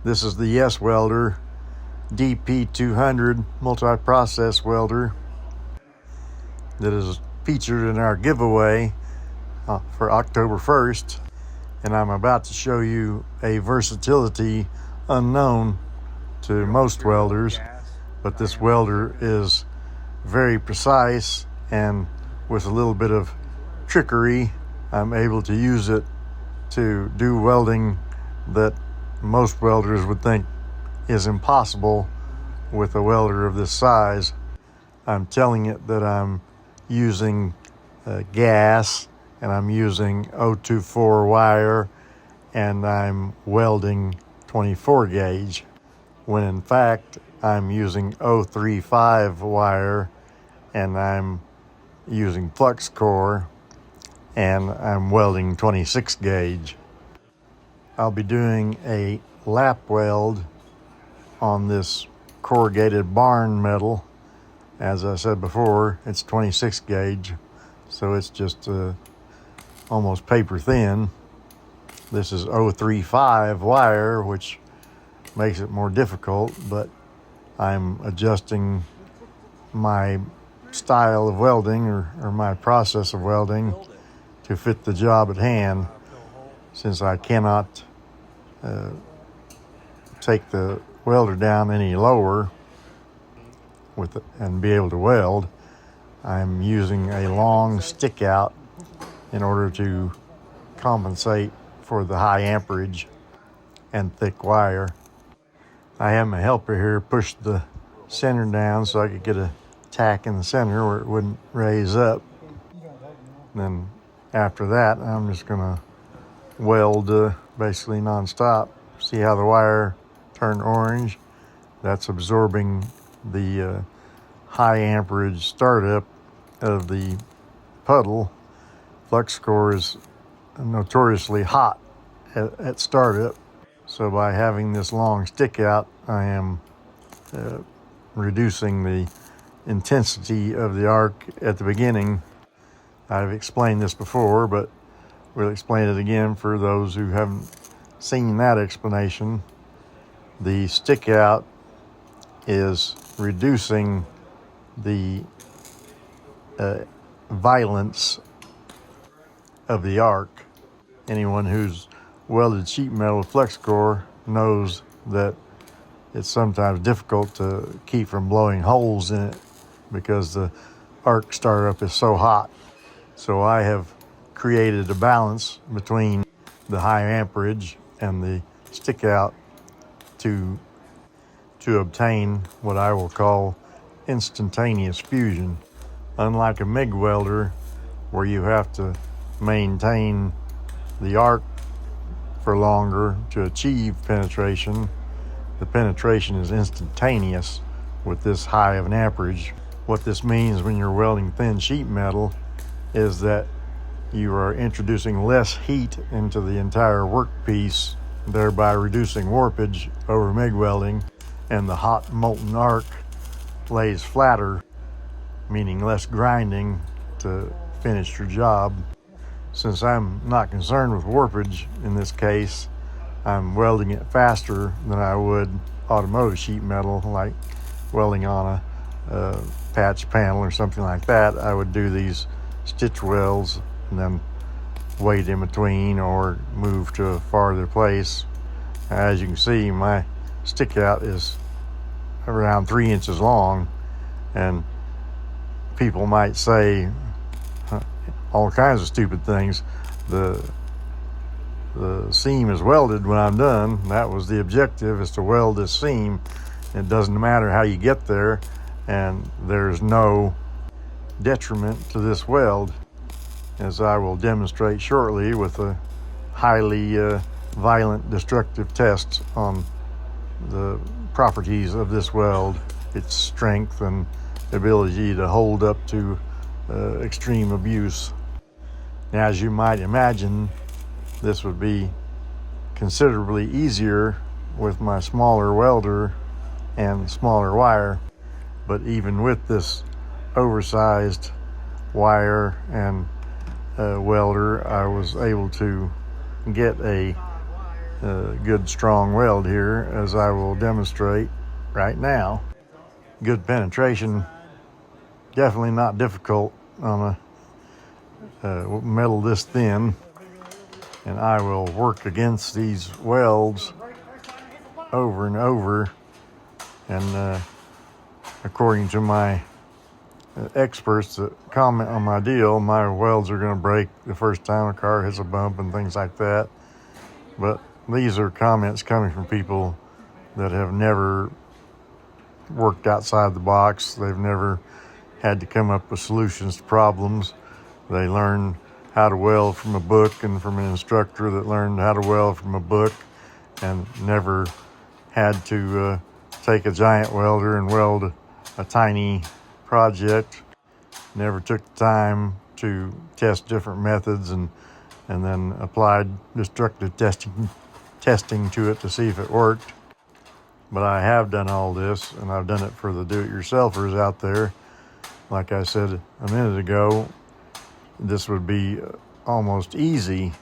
This is the YesWelder DP200 multi-process welder that is featured in our giveaway for October 1st. And I'm about to show you a versatility unknown to most welders, but this welder is very precise, and with a little bit of trickery, I'm able to use it to do welding that most welders would think is impossible with a welder of this size. I'm telling it that I'm using gas, and I'm using 024 wire, and I'm welding 24 gauge, when in fact I'm using 035 wire, and I'm using Flux core, and I'm welding 26 gauge. I'll be doing a lap weld on this corrugated barn metal. As I said before, it's 26 gauge, so it's just almost paper thin. This is 035 wire, which makes it more difficult, but I'm adjusting my style of welding or my process of welding to fit the job at hand, since I cannot take the welder down any lower with it and be able to weld. I'm using a long stick out in order to compensate for the high amperage and thick wire. I had my helper here push the center down so I could get a tack in the center where it wouldn't raise up. And then after that, I'm just gonna weld basically non-stop. See how the wire turned orange? That's absorbing the high amperage startup of the puddle. Flux core is notoriously hot at startup, so by having this long stick out, I am reducing the intensity of the arc at the beginning. I've explained this before, but we'll explain it again for those who haven't seen that explanation. The stick out is reducing the violence of the arc. Anyone who's welded sheet metal with flux core knows that it's sometimes difficult to keep from blowing holes in it because the arc startup is so hot. So I have created a balance between the high amperage and the stick out to obtain what I will call instantaneous fusion. Unlike a MIG welder, where you have to maintain the arc for longer to achieve penetration, the penetration is instantaneous with this high of an amperage. What this means when you're welding thin sheet metal is that you are introducing less heat into the entire workpiece, thereby reducing warpage over MIG welding, and the hot molten arc lays flatter, meaning less grinding to finish your job. Since I'm not concerned with warpage in this case, I'm welding it faster than I would automotive sheet metal, like welding on a patch panel or something like that. I would do these stitch welds and then wait in between or move to a farther place. As you can see, my stick out is around 3 inches long, and people might say all kinds of stupid things. The seam is welded when I'm done. That was the objective, is to weld this seam. It doesn't matter how you get there, and there's no detriment to this weld, as I will demonstrate shortly with a highly violent destructive test on the properties of this weld, its strength and ability to hold up to extreme abuse. Now, as you might imagine, this would be considerably easier with my smaller welder and smaller wire, but even with this oversized wire and welder, I was able to get a good strong weld here, as I will demonstrate right now. Good penetration, definitely not difficult on a metal this thin, and I will work against these welds over and over, and according to my experts that comment on my deal, my welds are going to break the first time a car hits a bump and things like that. But these are comments coming from people that have never worked outside the box. They've never had to come up with solutions to problems. They learn how to weld from a book and from an instructor that learned how to weld from a book, and never had to take a giant welder and weld a tiny project. Never took the time to test different methods and then applied destructive testing to it to see if it worked. But I have done all this, and I've done it for the do-it-yourselfers out there. Like I said a minute ago, this would be almost easy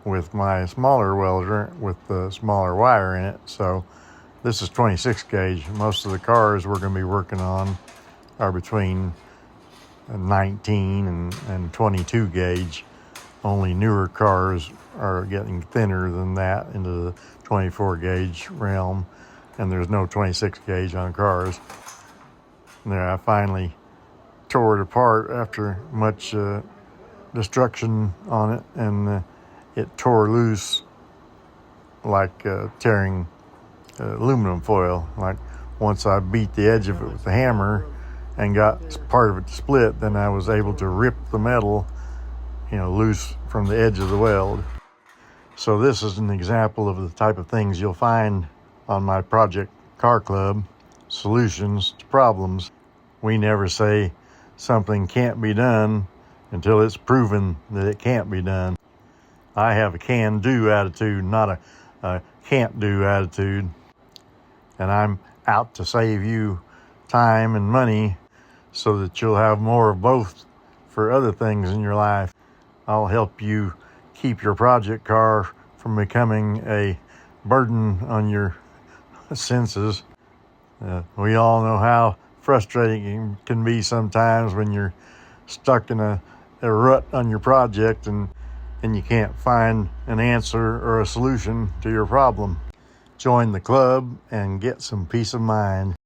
with my smaller welder with the smaller wire in it. So this is 26 gauge. Most of the cars we're going to be working on are between 19 and 22 gauge. Only newer cars are getting thinner than that into the 24 gauge realm, and there's no 26 gauge on cars. And there, I finally tore it apart after much destruction on it, and it tore loose like tearing aluminum foil. Like, once I beat the edge of it with a hammer and got part of it split, then I was able to rip the metal, loose from the edge of the weld. So this is an example of the type of things you'll find on my Project Car Club, solutions to problems. We never say something can't be done until it's proven that it can't be done. I have a can-do attitude, not a can't-do attitude. And I'm out to save you time and money so that you'll have more of both for other things in your life. I'll help you keep your project car from becoming a burden on your senses. We all know how frustrating it can be sometimes when you're stuck in a rut on your project and you can't find an answer or a solution to your problem. Join the club and get some peace of mind.